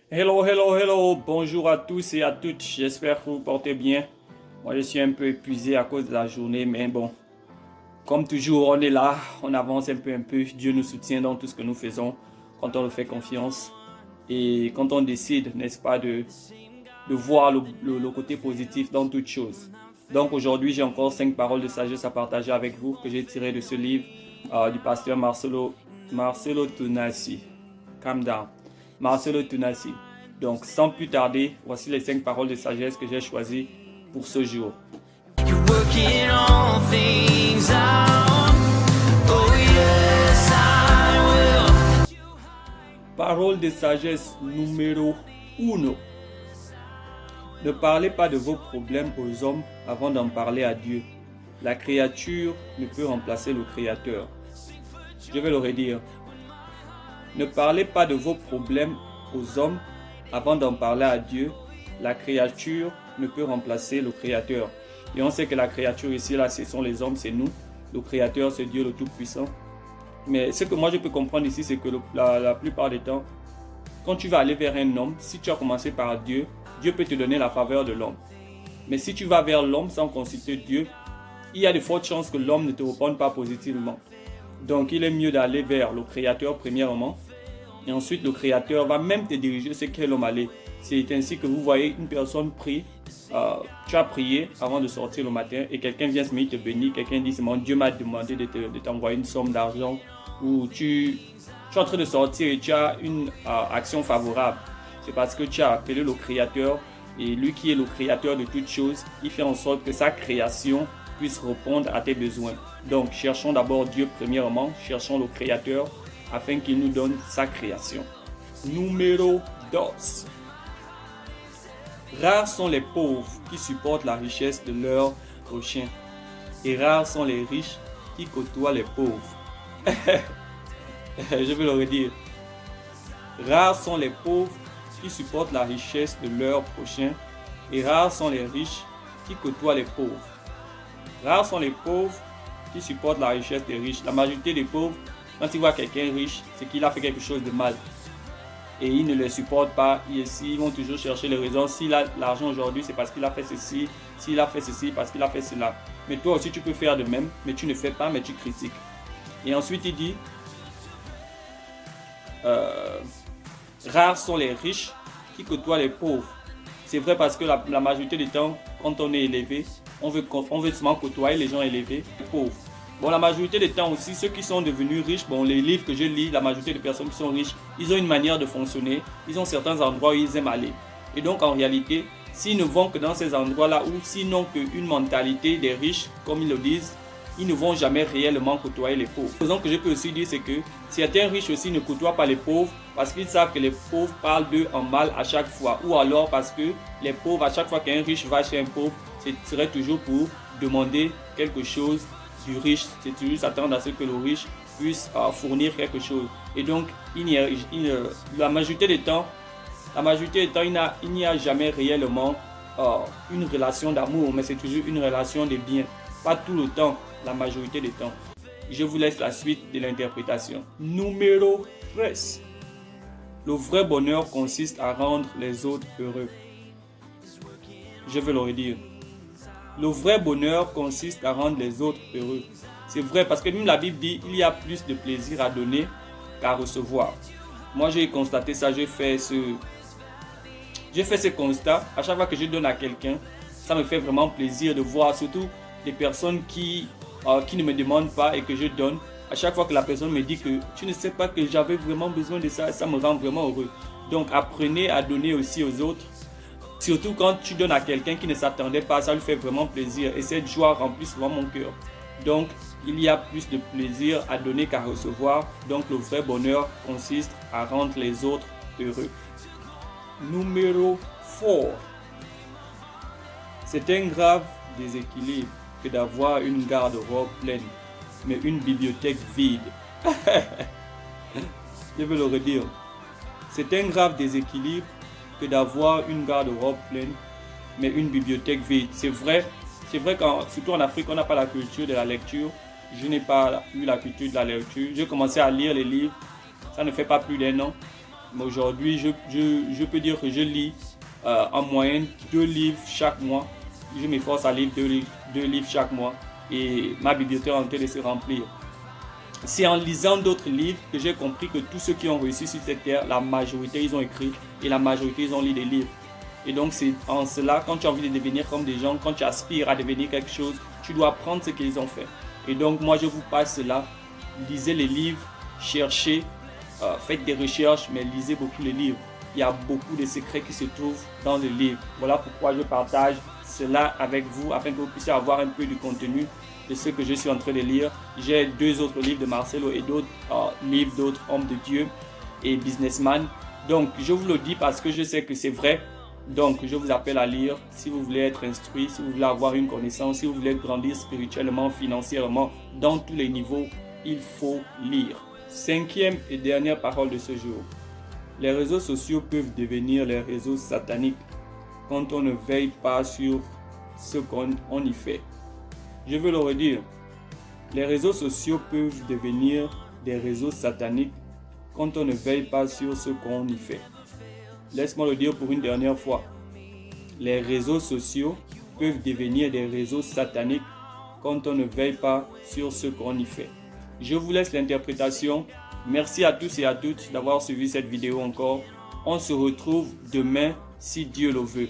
Hello, hello, hello, bonjour à tous et à toutes, j'espère que vous portez bien. Moi je suis un peu épuisé à cause de la journée, mais bon, comme toujours on est là, on avance un peu, Dieu nous soutient dans tout ce que nous faisons quand on le fait confiance et quand on décide, n'est-ce pas, de voir le côté positif dans toutes choses. Donc aujourd'hui j'ai encore 5 paroles de sagesse à partager avec vous que j'ai tirées de ce livre du pasteur Marcelo Tunasi. Calm down. Marcelo Tunasi. Donc, sans plus tarder, voici les 5 paroles de sagesse que j'ai choisies pour ce jour. Parole de sagesse numéro 1. Ne parlez pas de vos problèmes aux hommes avant d'en parler à Dieu. La créature ne peut remplacer le Créateur. Je vais le redire. Ne parlez pas de vos problèmes aux hommes avant d'en parler à Dieu. La créature ne peut remplacer le Créateur. Et on sait que la créature ici, là, ce sont les hommes, c'est nous. Le Créateur, c'est Dieu le Tout-Puissant. Mais ce que moi je peux comprendre ici, c'est que la plupart des temps, quand tu vas aller vers un homme, si tu as commencé par Dieu, Dieu peut te donner la faveur de l'homme. Mais si tu vas vers l'homme sans consulter Dieu, il y a de fortes chances que l'homme ne te réponde pas positivement. Donc il est mieux d'aller vers le Créateur premièrement. Et ensuite le Créateur va même te diriger ce qu'est l'homme aller. C'est ainsi que vous voyez une personne prie. Tu as prié avant de sortir le matin et quelqu'un vient se mettre te bénir. Quelqu'un dit, c'est mon Dieu m'a demandé de t'envoyer une somme d'argent. Ou tu es en train de sortir et tu as une action favorable. C'est parce que tu as appelé le Créateur. Et lui qui est le Créateur de toutes choses, il fait en sorte que sa création puisse répondre à tes besoins. Donc cherchons d'abord Dieu premièrement. Cherchons le Créateur afin qu'il nous donne sa création. Numéro 2. Rares sont les pauvres qui supportent la richesse de leur prochain. Et rares sont les riches qui côtoient les pauvres. Je vais le redire. Rares sont les pauvres qui supportent la richesse de leur prochain. Et rares sont les riches qui côtoient les pauvres. Rares sont les pauvres qui supportent la richesse des riches. La majorité des pauvres, quand ils voient quelqu'un riche, c'est qu'il a fait quelque chose de mal. Et ils ne le supportent pas. Ils vont toujours chercher les raisons. S'il a l'argent aujourd'hui, c'est parce qu'il a fait ceci. S'il a fait ceci, parce qu'il a fait cela. Mais toi aussi, tu peux faire de même. Mais tu ne fais pas, mais tu critiques. Et ensuite, il dit, rares sont les riches qui côtoient les pauvres. C'est vrai parce que la majorité du temps, quand on est élevé, on veut seulement côtoyer les gens élevés, les pauvres. Bon, la majorité des temps aussi, ceux qui sont devenus riches, bon, les livres que je lis, la majorité des personnes qui sont riches, ils ont une manière de fonctionner, ils ont certains endroits où ils aiment aller. Et donc, en réalité, s'ils ne vont que dans ces endroits-là, ou s'ils n'ont qu'une mentalité des riches, comme ils le disent, ils ne vont jamais réellement côtoyer les pauvres. La raison que je peux aussi dire, c'est que certains riches aussi ne côtoient pas les pauvres parce qu'ils savent que les pauvres parlent d'eux en mal à chaque fois. Ou alors parce que les pauvres, à chaque fois qu'un riche va chez un pauvre, ce serait toujours pour demander quelque chose du riche, c'est toujours s'attendre à ce que le riche puisse fournir quelque chose. Et donc, la majorité des temps, il n'y a jamais réellement une relation d'amour, mais c'est toujours une relation de bien. Pas tout le temps, la majorité des temps. Je vous laisse la suite de l'interprétation. Numéro 13. Le vrai bonheur consiste à rendre les autres heureux. Je vais le redire. Le vrai bonheur consiste à rendre les autres heureux. C'est vrai parce que même la Bible dit il y a plus de plaisir à donner qu'à recevoir. Moi j'ai constaté ça, j'ai fait ce constat. À chaque fois que je donne à quelqu'un, ça me fait vraiment plaisir de voir surtout des personnes qui ne me demandent pas et que je donne. À chaque fois que la personne me dit que tu ne sais pas que j'avais vraiment besoin de ça, ça me rend vraiment heureux. Donc apprenez à donner aussi aux autres. Surtout quand tu donnes à quelqu'un qui ne s'attendait pas, ça lui fait vraiment plaisir. Et cette joie remplit souvent mon cœur. Donc, il y a plus de plaisir à donner qu'à recevoir. Donc, le vrai bonheur consiste à rendre les autres heureux. Numéro 4. C'est un grave déséquilibre que d'avoir une garde-robe pleine, mais une bibliothèque vide. Je vais le redire. C'est un grave déséquilibre que d'avoir une garde-robe pleine, mais une bibliothèque vide. C'est vrai surtout en Afrique, on n'a pas la culture de la lecture. Je n'ai pas eu la culture de la lecture. J'ai commencé à lire les livres, ça ne fait pas plus d'1 an. Mais aujourd'hui, je peux dire que je lis en moyenne 2 livres chaque mois. Je m'efforce à lire 2 livres chaque mois et ma bibliothèque est en train de se remplir. C'est en lisant d'autres livres que j'ai compris que tous ceux qui ont réussi sur cette terre, la majorité, ils ont écrit et la majorité, ils ont lu des livres. Et donc, c'est en cela, quand tu as envie de devenir comme des gens, quand tu aspires à devenir quelque chose, tu dois apprendre ce qu'ils ont fait. Et donc, moi, je vous passe cela. Lisez les livres, cherchez, faites des recherches, mais lisez beaucoup les livres. Il y a beaucoup de secrets qui se trouvent dans les livres. Voilà pourquoi je partage cela avec vous, afin que vous puissiez avoir un peu du contenu de ce que je suis en train de lire. J'ai 2 autres livres de Marcelo et d'autres livres d'autres hommes de Dieu et businessmen. Donc, je vous le dis parce que je sais que c'est vrai. Donc, je vous appelle à lire si vous voulez être instruit, si vous voulez avoir une connaissance, si vous voulez grandir spirituellement, financièrement, dans tous les niveaux, il faut lire. 5e et dernière parole de ce jour. Les réseaux sociaux peuvent devenir les réseaux sataniques quand on ne veille pas sur ce qu'on y fait. Je veux le redire. Les réseaux sociaux peuvent devenir des réseaux sataniques quand on ne veille pas sur ce qu'on y fait. Laisse-moi le dire pour une dernière fois. Les réseaux sociaux peuvent devenir des réseaux sataniques quand on ne veille pas sur ce qu'on y fait. Je vous laisse l'interprétation. Merci à tous et à toutes d'avoir suivi cette vidéo encore. On se retrouve demain si Dieu le veut.